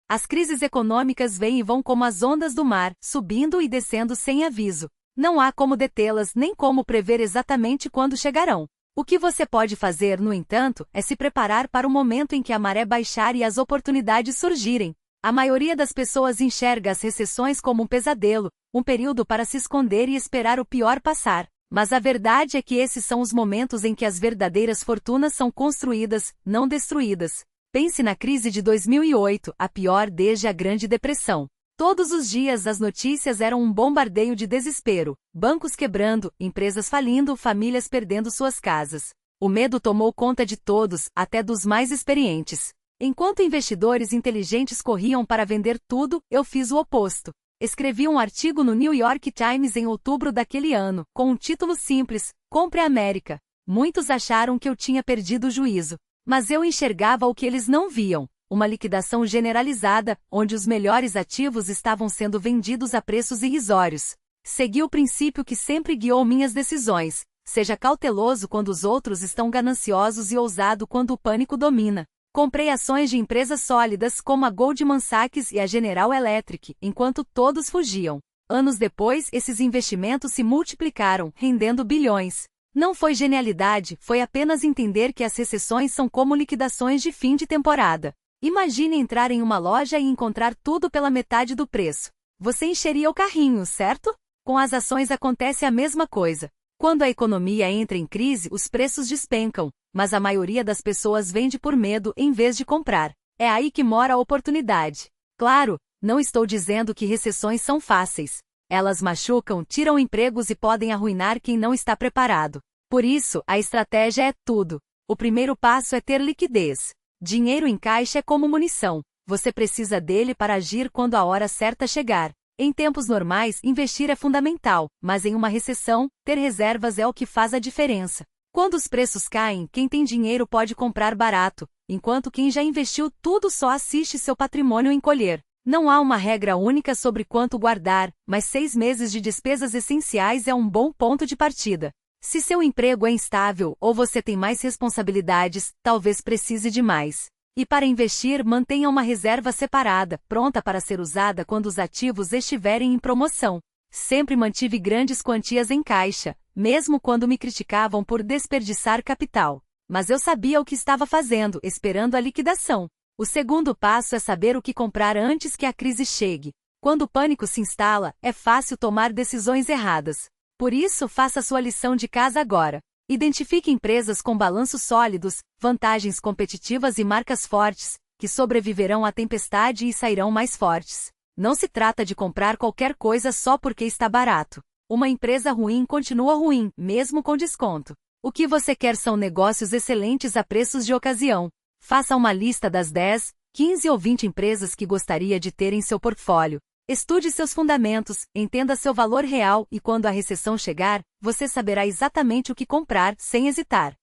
As crises econômicas vêm e vão como as ondas do mar, subindo e descendo sem aviso. Não há como detê-las nem como prever exatamente quando chegarão. O que você pode fazer, no entanto, é se preparar para o momento em que a maré baixar e as oportunidades surgirem. A maioria das pessoas enxerga as recessões como um pesadelo, um período para se esconder e esperar o pior passar. Mas a verdade é que esses são os momentos em que as verdadeiras fortunas são construídas, não destruídas. Pense na crise de 2008, a pior desde a Grande Depressão. Todos os dias as notícias eram um bombardeio de desespero, bancos quebrando, empresas falindo, famílias perdendo suas casas. O medo tomou conta de todos, até dos mais experientes. Enquanto investidores inteligentes corriam para vender tudo, eu fiz o oposto. Escrevi um artigo no New York Times em outubro daquele ano, com um título simples: Compre a América. Muitos acharam que eu tinha perdido o juízo. Mas eu enxergava o que eles não viam. Uma liquidação generalizada, onde os melhores ativos estavam sendo vendidos a preços irrisórios. Segui o princípio que sempre guiou minhas decisões: seja cauteloso quando os outros estão gananciosos e ousado quando o pânico domina. Comprei ações de empresas sólidas como a Goldman Sachs e a General Electric, enquanto todos fugiam. Anos depois, esses investimentos se multiplicaram, rendendo bilhões. Não foi genialidade, foi apenas entender que as recessões são como liquidações de fim de temporada. Imagine entrar em uma loja e encontrar tudo pela metade do preço. Você encheria o carrinho, certo? Com as ações acontece a mesma coisa. Quando a economia entra em crise, os preços despencam, mas a maioria das pessoas vende por medo em vez de comprar. É aí que mora a oportunidade. Claro, não estou dizendo que recessões são fáceis. Elas machucam, tiram empregos e podem arruinar quem não está preparado. Por isso, a estratégia é tudo. O primeiro passo é ter liquidez. Dinheiro em caixa é como munição. Você precisa dele para agir quando a hora certa chegar. Em tempos normais, investir é fundamental, mas em uma recessão, ter reservas é o que faz a diferença. Quando os preços caem, quem tem dinheiro pode comprar barato, enquanto quem já investiu tudo só assiste seu patrimônio encolher. Não há uma regra única sobre quanto guardar, mas 6 meses de despesas essenciais é um bom ponto de partida. Se seu emprego é instável ou você tem mais responsabilidades, talvez precise de mais. E para investir, mantenha uma reserva separada, pronta para ser usada quando os ativos estiverem em promoção. Sempre mantive grandes quantias em caixa, mesmo quando me criticavam por desperdiçar capital. Mas eu sabia o que estava fazendo, esperando a liquidação. O segundo passo é saber o que comprar antes que a crise chegue. Quando o pânico se instala, é fácil tomar decisões erradas. Por isso, faça sua lição de casa agora. Identifique empresas com balanços sólidos, vantagens competitivas e marcas fortes, que sobreviverão à tempestade e sairão mais fortes. Não se trata de comprar qualquer coisa só porque está barato. Uma empresa ruim continua ruim, mesmo com desconto. O que você quer são negócios excelentes a preços de ocasião. Faça uma lista das 10, 15 ou 20 empresas que gostaria de ter em seu portfólio. Estude seus fundamentos, entenda seu valor real e quando a recessão chegar, você saberá exatamente o que comprar, sem hesitar.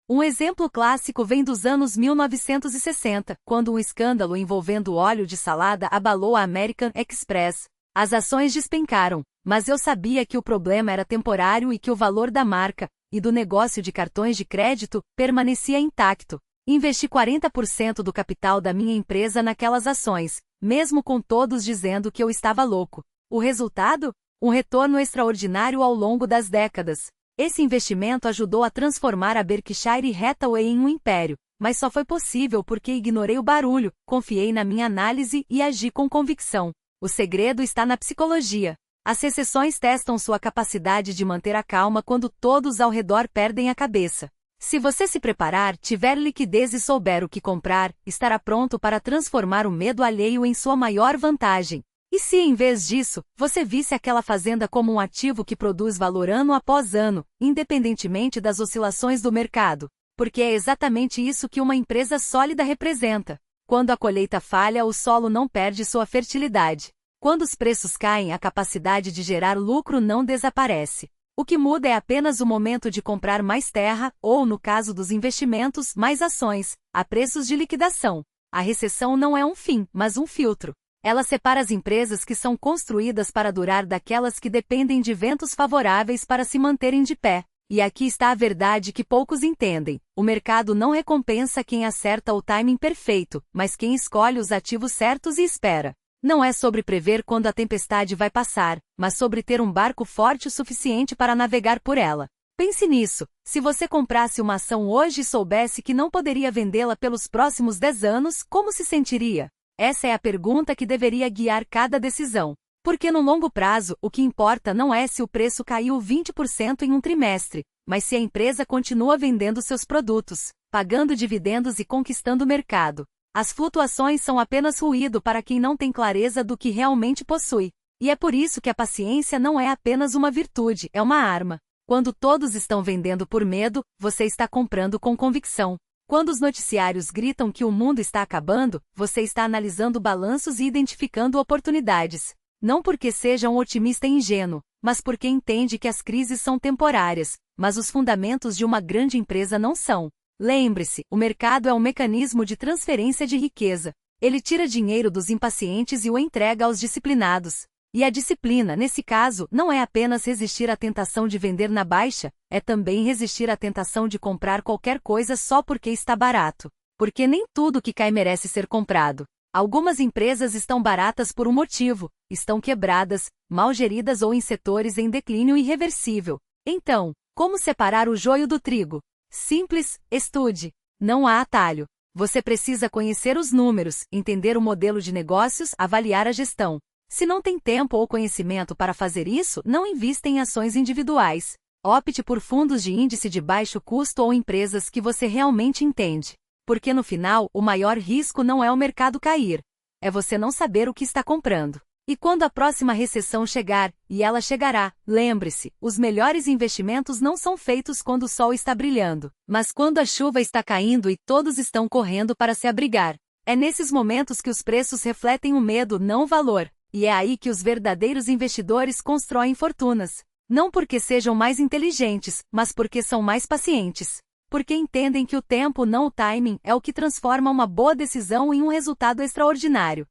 Um exemplo clássico vem dos anos 1960, quando um escândalo envolvendo óleo de salada abalou a American Express. As ações despencaram, mas eu sabia que o problema era temporário e que o valor da marca, e do negócio de cartões de crédito, permanecia intacto. Investi 40% do capital da minha empresa naquelas ações, mesmo com todos dizendo que eu estava louco. O resultado? Um retorno extraordinário ao longo das décadas. Esse investimento ajudou a transformar a Berkshire Hathaway em um império, mas só foi possível porque ignorei o barulho, confiei na minha análise e agi com convicção. O segredo está na psicologia. As recessões testam sua capacidade de manter a calma quando todos ao redor perdem a cabeça. Se você se preparar, tiver liquidez e souber o que comprar, estará pronto para transformar o medo alheio em sua maior vantagem. E se, em vez disso, você visse aquela fazenda como um ativo que produz valor ano após ano, independentemente das oscilações do mercado? Porque é exatamente isso que uma empresa sólida representa. Quando a colheita falha, o solo não perde sua fertilidade. Quando os preços caem, a capacidade de gerar lucro não desaparece. O que muda é apenas o momento de comprar mais terra, ou, no caso dos investimentos, mais ações, a preços de liquidação. A recessão não é um fim, mas um filtro. Ela separa as empresas que são construídas para durar daquelas que dependem de ventos favoráveis para se manterem de pé. E aqui está a verdade que poucos entendem: o mercado não recompensa quem acerta o timing perfeito, mas quem escolhe os ativos certos e espera. Não é sobre prever quando a tempestade vai passar, mas sobre ter um barco forte o suficiente para navegar por ela. Pense nisso: se você comprasse uma ação hoje e soubesse que não poderia vendê-la pelos próximos 10 anos, como se sentiria? Essa é a pergunta que deveria guiar cada decisão. Porque no longo prazo, o que importa não é se o preço caiu 20% em um trimestre, mas se a empresa continua vendendo seus produtos, pagando dividendos e conquistando o mercado. As flutuações são apenas ruído para quem não tem clareza do que realmente possui. E é por isso que a paciência não é apenas uma virtude, é uma arma. Quando todos estão vendendo por medo, você está comprando com convicção. Quando os noticiários gritam que o mundo está acabando, você está analisando balanços e identificando oportunidades. Não porque seja um otimista ingênuo, mas porque entende que as crises são temporárias, mas os fundamentos de uma grande empresa não são. Lembre-se, o mercado é um mecanismo de transferência de riqueza. Ele tira dinheiro dos impacientes e o entrega aos disciplinados. E a disciplina, nesse caso, não é apenas resistir à tentação de vender na baixa, é também resistir à tentação de comprar qualquer coisa só porque está barato. Porque nem tudo que cai merece ser comprado. Algumas empresas estão baratas por um motivo: estão quebradas, mal geridas ou em setores em declínio irreversível. Então, como separar o joio do trigo? Simples: estude. Não há atalho. Você precisa conhecer os números, entender o modelo de negócios, avaliar a gestão. Se não tem tempo ou conhecimento para fazer isso, não invista em ações individuais. Opte por fundos de índice de baixo custo ou empresas que você realmente entende. Porque no final, o maior risco não é o mercado cair. É você não saber o que está comprando. E quando a próxima recessão chegar, e ela chegará, lembre-se, os melhores investimentos não são feitos quando o sol está brilhando, mas quando a chuva está caindo e todos estão correndo para se abrigar. É nesses momentos que os preços refletem o medo, não o valor. E é aí que os verdadeiros investidores constroem fortunas. Não porque sejam mais inteligentes, mas porque são mais pacientes. Porque entendem que o tempo, não o timing, é o que transforma uma boa decisão em um resultado extraordinário.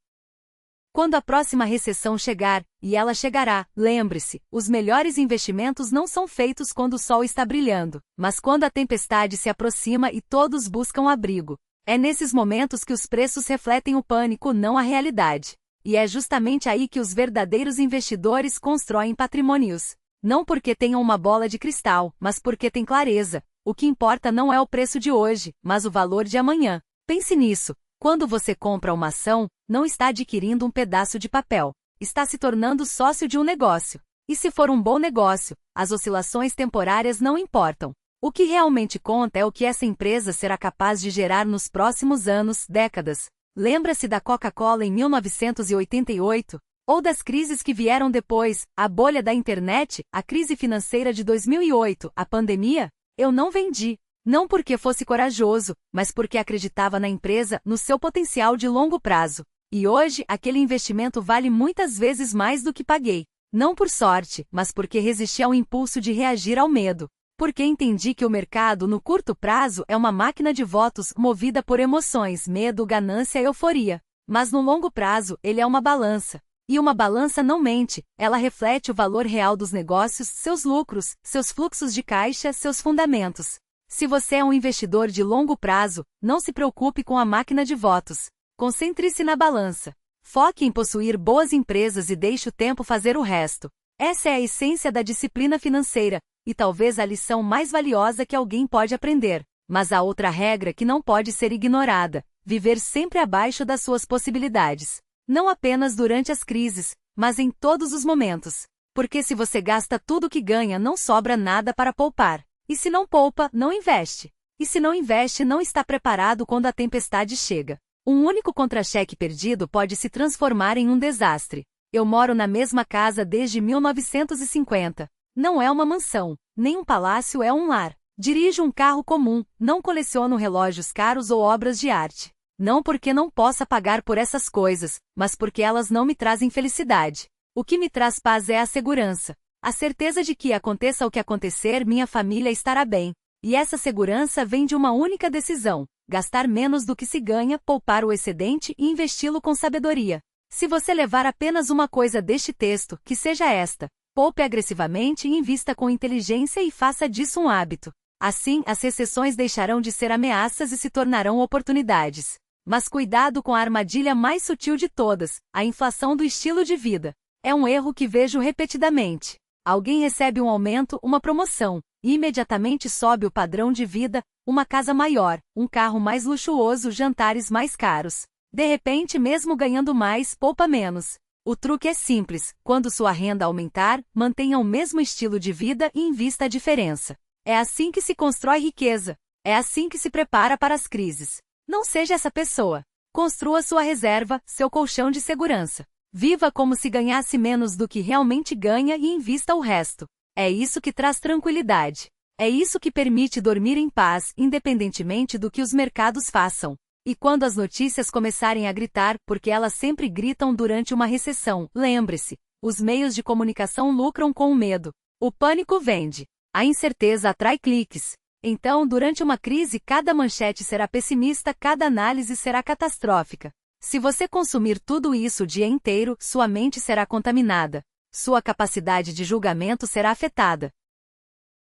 Quando a próxima recessão chegar, e ela chegará, lembre-se, os melhores investimentos não são feitos quando o sol está brilhando, mas quando a tempestade se aproxima e todos buscam abrigo. É nesses momentos que os preços refletem o pânico, não a realidade. E é justamente aí que os verdadeiros investidores constroem patrimônios. Não porque tenham uma bola de cristal, mas porque têm clareza. O que importa não é o preço de hoje, mas o valor de amanhã. Pense nisso. Quando você compra uma ação, não está adquirindo um pedaço de papel. Está se tornando sócio de um negócio. E se for um bom negócio, as oscilações temporárias não importam. O que realmente conta é o que essa empresa será capaz de gerar nos próximos anos, décadas. Lembra-se da Coca-Cola em 1988? Ou das crises que vieram depois, a bolha da internet, a crise financeira de 2008, a pandemia? Eu não vendi. Não porque fosse corajoso, mas porque acreditava na empresa, no seu potencial de longo prazo. E hoje, aquele investimento vale muitas vezes mais do que paguei. Não por sorte, mas porque resisti ao impulso de reagir ao medo. Porque entendi que o mercado, no curto prazo, é uma máquina de votos movida por emoções, medo, ganância e euforia. Mas no longo prazo, ele é uma balança. E uma balança não mente, ela reflete o valor real dos negócios, seus lucros, seus fluxos de caixa, seus fundamentos. Se você é um investidor de longo prazo, não se preocupe com a máquina de votos. Concentre-se na balança. Foque em possuir boas empresas e deixe o tempo fazer o resto. Essa é a essência da disciplina financeira, e talvez a lição mais valiosa que alguém pode aprender. Mas há outra regra que não pode ser ignorada: viver sempre abaixo das suas possibilidades. Não apenas durante as crises, mas em todos os momentos. Porque se você gasta tudo o que ganha, não sobra nada para poupar. E se não poupa, não investe. E se não investe, não está preparado quando a tempestade chega. Um único contra-cheque perdido pode se transformar em um desastre. Eu moro na mesma casa desde 1950. Não é uma mansão, nem um palácio, é um lar. Dirijo um carro comum, não coleciono relógios caros ou obras de arte. Não porque não possa pagar por essas coisas, mas porque elas não me trazem felicidade. O que me traz paz é a segurança. A certeza de que, aconteça o que acontecer, minha família estará bem. E essa segurança vem de uma única decisão: gastar menos do que se ganha, poupar o excedente e investi-lo com sabedoria. Se você levar apenas uma coisa deste texto, que seja esta: Poupe agressivamente e invista com inteligência e faça disso um hábito. Assim, as recessões deixarão de ser ameaças e se tornarão oportunidades. Mas cuidado com a armadilha mais sutil de todas, a inflação do estilo de vida. É um erro que vejo repetidamente. Alguém recebe um aumento, uma promoção, e imediatamente sobe o padrão de vida, uma casa maior, um carro mais luxuoso, jantares mais caros. De repente, mesmo ganhando mais, poupa menos. O truque é simples: quando sua renda aumentar, mantenha o mesmo estilo de vida e invista a diferença. É assim que se constrói riqueza. É assim que se prepara para as crises. Não seja essa pessoa. Construa sua reserva, seu colchão de segurança. Viva como se ganhasse menos do que realmente ganha e invista o resto. É isso que traz tranquilidade. É isso que permite dormir em paz, independentemente do que os mercados façam. E quando as notícias começarem a gritar, porque elas sempre gritam durante uma recessão, lembre-se: os meios de comunicação lucram com o medo. O pânico vende. A incerteza atrai cliques. Então, durante uma crise, cada manchete será pessimista, cada análise será catastrófica. Se você consumir tudo isso o dia inteiro, sua mente será contaminada. Sua capacidade de julgamento será afetada.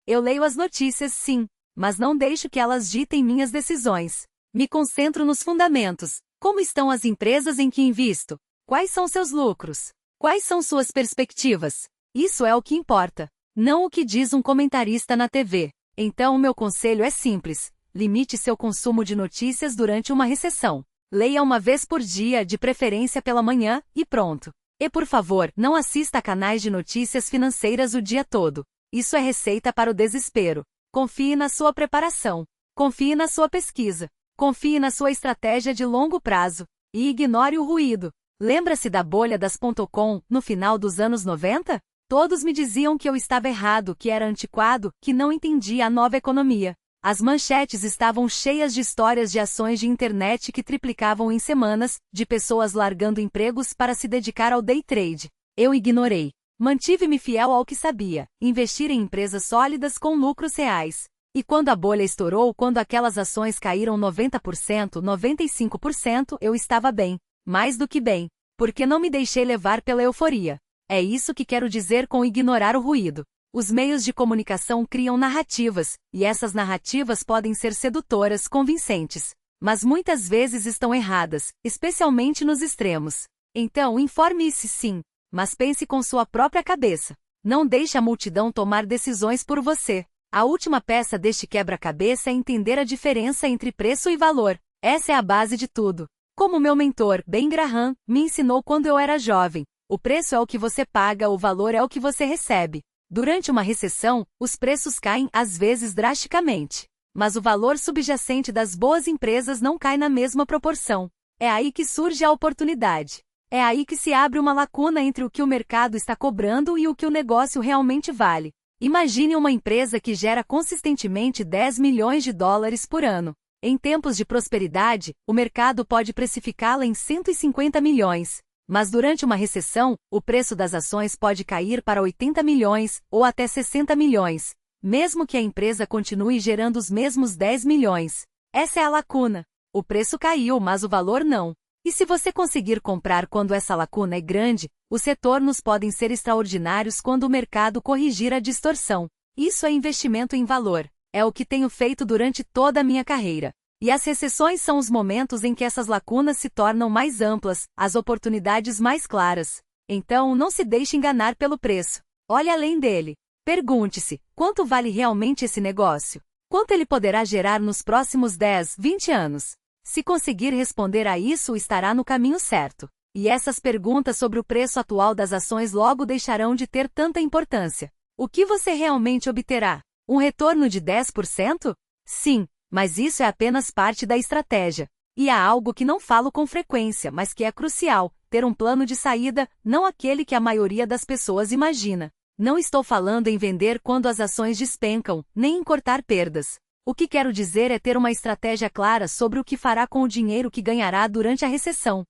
Eu leio as notícias, sim, mas não deixo que elas ditem minhas decisões. Me concentro nos fundamentos. Como estão as empresas em que invisto? Quais são seus lucros? Quais são suas perspectivas? Isso é o que importa, não o que diz um comentarista na TV. Então, o meu conselho é simples: limite seu consumo de notícias durante uma recessão. Leia uma vez por dia, de preferência pela manhã, e pronto. E por favor, não assista a canais de notícias financeiras o dia todo. Isso é receita para o desespero. Confie na sua preparação. Confie na sua pesquisa. Confie na sua estratégia de longo prazo. E ignore o ruído. Lembra-se da bolha das .com, no final dos anos 90? Todos me diziam que eu estava errado, que era antiquado, que não entendia a nova economia. As manchetes estavam cheias de histórias de ações de internet que triplicavam em semanas, de pessoas largando empregos para se dedicar ao day trade. Eu ignorei. Mantive-me fiel ao que sabia: investir em empresas sólidas com lucros reais. E quando a bolha estourou, quando aquelas ações caíram 90%, 95%, eu estava bem. Mais do que bem. Porque não me deixei levar pela euforia. É isso que quero dizer com ignorar o ruído. Os meios de comunicação criam narrativas, e essas narrativas podem ser sedutoras, convincentes. Mas muitas vezes estão erradas, especialmente nos extremos. Então, informe-se sim, mas pense com sua própria cabeça. Não deixe a multidão tomar decisões por você. A última peça deste quebra-cabeça é entender a diferença entre preço e valor. Essa é a base de tudo. Como meu mentor, Ben Graham, me ensinou quando eu era jovem: o preço é o que você paga, o valor é o que você recebe. Durante uma recessão, os preços caem, às vezes drasticamente. Mas o valor subjacente das boas empresas não cai na mesma proporção. É aí que surge a oportunidade. É aí que se abre uma lacuna entre o que o mercado está cobrando e o que o negócio realmente vale. Imagine uma empresa que gera consistentemente 10 milhões de dólares por ano. Em tempos de prosperidade, o mercado pode precificá-la em 150 milhões. Mas durante uma recessão, o preço das ações pode cair para 80 milhões, ou até 60 milhões, mesmo que a empresa continue gerando os mesmos 10 milhões. Essa é a lacuna. O preço caiu, mas o valor não. E se você conseguir comprar quando essa lacuna é grande, os retornos podem ser extraordinários quando o mercado corrigir a distorção. Isso é investimento em valor. É o que tenho feito durante toda a minha carreira. E as recessões são os momentos em que essas lacunas se tornam mais amplas, as oportunidades mais claras. Então, não se deixe enganar pelo preço. Olhe além dele. Pergunte-se: quanto vale realmente esse negócio? Quanto ele poderá gerar nos próximos 10, 20 anos? Se conseguir responder a isso, estará no caminho certo. E essas perguntas sobre o preço atual das ações logo deixarão de ter tanta importância. O que você realmente obterá? Um retorno de 10%? Sim. Mas isso é apenas parte da estratégia. E há algo que não falo com frequência, mas que é crucial: ter um plano de saída, não aquele que a maioria das pessoas imagina. Não estou falando em vender quando as ações despencam, nem em cortar perdas. O que quero dizer é ter uma estratégia clara sobre o que fará com o dinheiro que ganhará durante a recessão.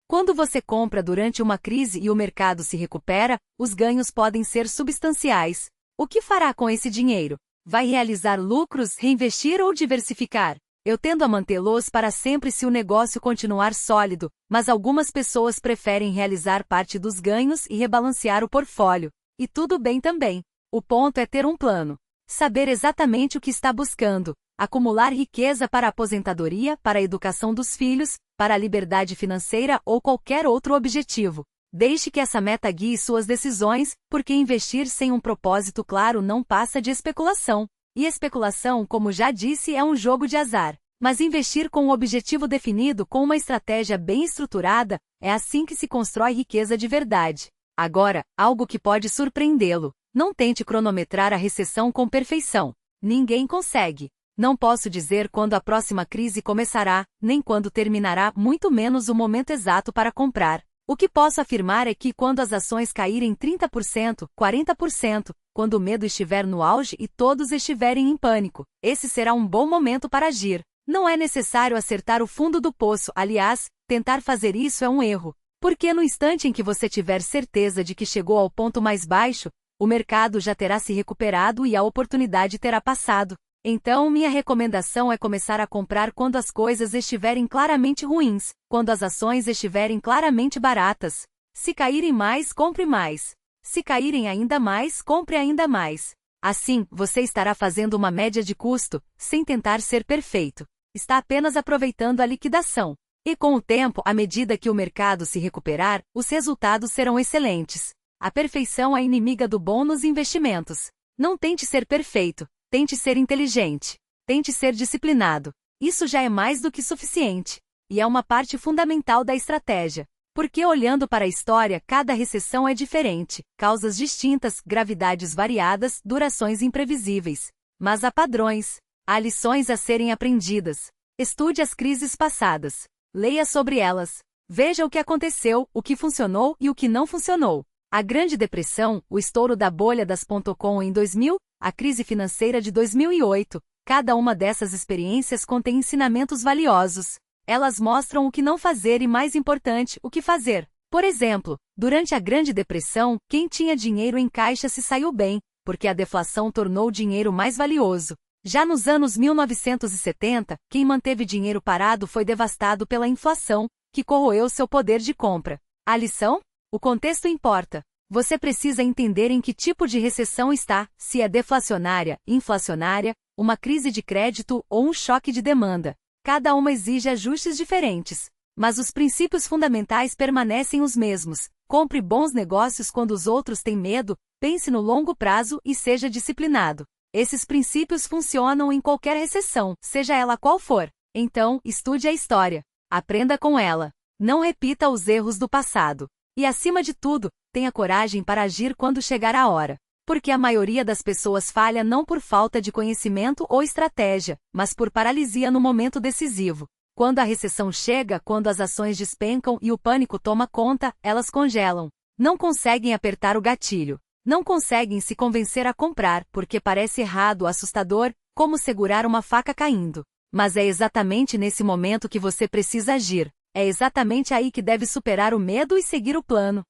Quando você compra durante uma crise e o mercado se recupera, os ganhos podem ser substanciais. O que fará com esse dinheiro? Vai realizar lucros, reinvestir ou diversificar? Eu tendo a mantê-los para sempre se o negócio continuar sólido, mas algumas pessoas preferem realizar parte dos ganhos e rebalancear o portfólio. E tudo bem também. O ponto é ter um plano. Saber exatamente o que está buscando. Acumular riqueza para a aposentadoria, para a educação dos filhos, para a liberdade financeira ou qualquer outro objetivo. Deixe que essa meta guie suas decisões, porque investir sem um propósito claro não passa de especulação. E especulação, como já disse, é um jogo de azar. Mas investir com um objetivo definido, com uma estratégia bem estruturada, é assim que se constrói riqueza de verdade. Agora, algo que pode surpreendê-lo. Não tente cronometrar a recessão com perfeição. Ninguém consegue. Não posso dizer quando a próxima crise começará, nem quando terminará, muito menos o momento exato para comprar. O que posso afirmar é que quando as ações caírem 30%, 40%, quando o medo estiver no auge e todos estiverem em pânico, esse será um bom momento para agir. Não é necessário acertar o fundo do poço, aliás, tentar fazer isso é um erro. Porque no instante em que você tiver certeza de que chegou ao ponto mais baixo, o mercado já terá se recuperado e a oportunidade terá passado. Então, minha recomendação é começar a comprar quando as coisas estiverem claramente ruins, quando as ações estiverem claramente baratas. Se caírem mais, compre mais. Se caírem ainda mais, compre ainda mais. Assim, você estará fazendo uma média de custo, sem tentar ser perfeito. Está apenas aproveitando a liquidação. E com o tempo, à medida que o mercado se recuperar, os resultados serão excelentes. A perfeição é inimiga do bom nos investimentos. Não tente ser perfeito. Tente ser inteligente. Tente ser disciplinado. Isso já é mais do que suficiente. E é uma parte fundamental da estratégia. Porque olhando para a história, cada recessão é diferente. Causas distintas, gravidades variadas, durações imprevisíveis. Mas há padrões. Há lições a serem aprendidas. Estude as crises passadas. Leia sobre elas. Veja o que aconteceu, o que funcionou e o que não funcionou. A Grande Depressão, o estouro da bolha das .com em 2000, a crise financeira de 2008, cada uma dessas experiências contém ensinamentos valiosos. Elas mostram o que não fazer e, mais importante, o que fazer. Por exemplo, durante a Grande Depressão, quem tinha dinheiro em caixa se saiu bem, porque a deflação tornou o dinheiro mais valioso. Já nos anos 1970, quem manteve dinheiro parado foi devastado pela inflação, que corroeu seu poder de compra. A lição? O contexto importa. Você precisa entender em que tipo de recessão está, se é deflacionária, inflacionária, uma crise de crédito ou um choque de demanda. Cada uma exige ajustes diferentes. Mas os princípios fundamentais permanecem os mesmos. Compre bons negócios quando os outros têm medo, pense no longo prazo e seja disciplinado. Esses princípios funcionam em qualquer recessão, seja ela qual for. Então, estude a história. Aprenda com ela. Não repita os erros do passado. E, acima de tudo, tenha coragem para agir quando chegar a hora. Porque a maioria das pessoas falha não por falta de conhecimento ou estratégia, mas por paralisia no momento decisivo. Quando a recessão chega, quando as ações despencam e o pânico toma conta, elas congelam. Não conseguem apertar o gatilho. Não conseguem se convencer a comprar, porque parece errado, assustador, como segurar uma faca caindo. Mas é exatamente nesse momento que você precisa agir. É exatamente aí que deve superar o medo e seguir o plano.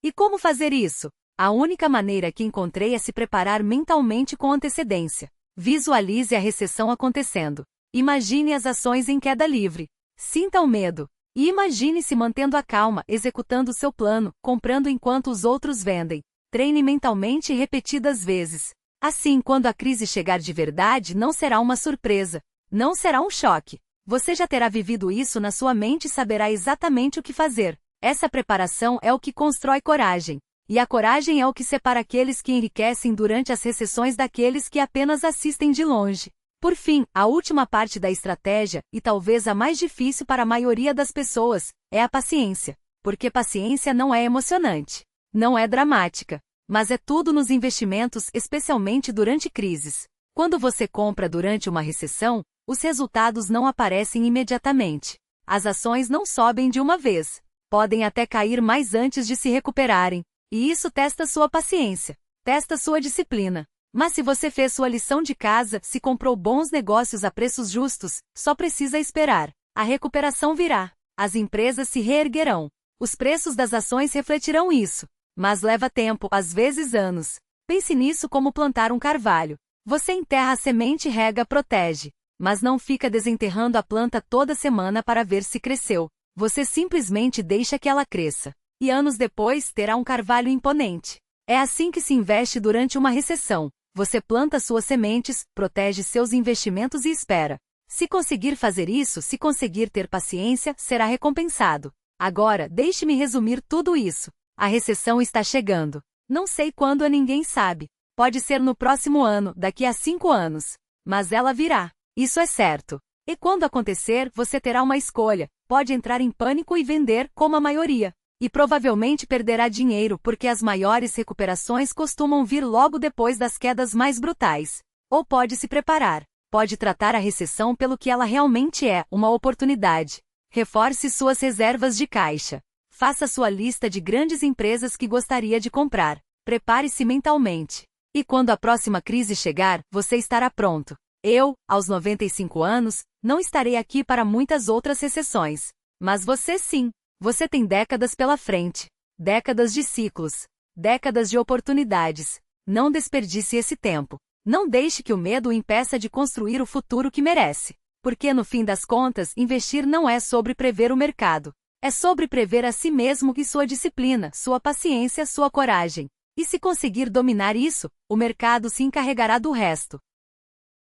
E como fazer isso? A única maneira que encontrei é se preparar mentalmente com antecedência. Visualize a recessão acontecendo. Imagine as ações em queda livre. Sinta o medo. E imagine-se mantendo a calma, executando seu plano, comprando enquanto os outros vendem. Treine mentalmente repetidas vezes. Assim, quando a crise chegar de verdade, não será uma surpresa. Não será um choque. Você já terá vivido isso na sua mente e saberá exatamente o que fazer. Essa preparação é o que constrói coragem. E a coragem é o que separa aqueles que enriquecem durante as recessões daqueles que apenas assistem de longe. Por fim, a última parte da estratégia, e talvez a mais difícil para a maioria das pessoas, é a paciência. Porque paciência não é emocionante. Não é dramática. Mas é tudo nos investimentos, especialmente durante crises. Quando você compra durante uma recessão, os resultados não aparecem imediatamente. As ações não sobem de uma vez. Podem até cair mais antes de se recuperarem. E isso testa sua paciência. Testa sua disciplina. Mas se você fez sua lição de casa, se comprou bons negócios a preços justos, só precisa esperar. A recuperação virá. As empresas se reerguerão. Os preços das ações refletirão isso. Mas leva tempo, às vezes anos. Pense nisso como plantar um carvalho. Você enterra a semente, rega, protege. Mas não fica desenterrando a planta toda semana para ver se cresceu. Você simplesmente deixa que ela cresça. E anos depois terá um carvalho imponente. É assim que se investe durante uma recessão. Você planta suas sementes, protege seus investimentos e espera. Se conseguir fazer isso, se conseguir ter paciência, será recompensado. Agora, deixe-me resumir tudo isso. A recessão está chegando. Não sei quando, ninguém sabe. Pode ser no próximo ano, daqui a 5 anos. Mas ela virá. Isso é certo. E quando acontecer, você terá uma escolha. Pode entrar em pânico e vender, como a maioria. E provavelmente perderá dinheiro porque as maiores recuperações costumam vir logo depois das quedas mais brutais. Ou pode se preparar. Pode tratar a recessão pelo que ela realmente é, uma oportunidade. Reforce suas reservas de caixa. Faça sua lista de grandes empresas que gostaria de comprar. Prepare-se mentalmente. E quando a próxima crise chegar, você estará pronto. Eu, aos 95 anos, não estarei aqui para muitas outras recessões. Mas você sim. Você tem décadas pela frente. Décadas de ciclos. Décadas de oportunidades. Não desperdice esse tempo. Não deixe que o medo o impeça de construir o futuro que merece. Porque no fim das contas, investir não é sobre prever o mercado. É sobre prever a si mesmo e sua disciplina, sua paciência, sua coragem. E se conseguir dominar isso, o mercado se encarregará do resto.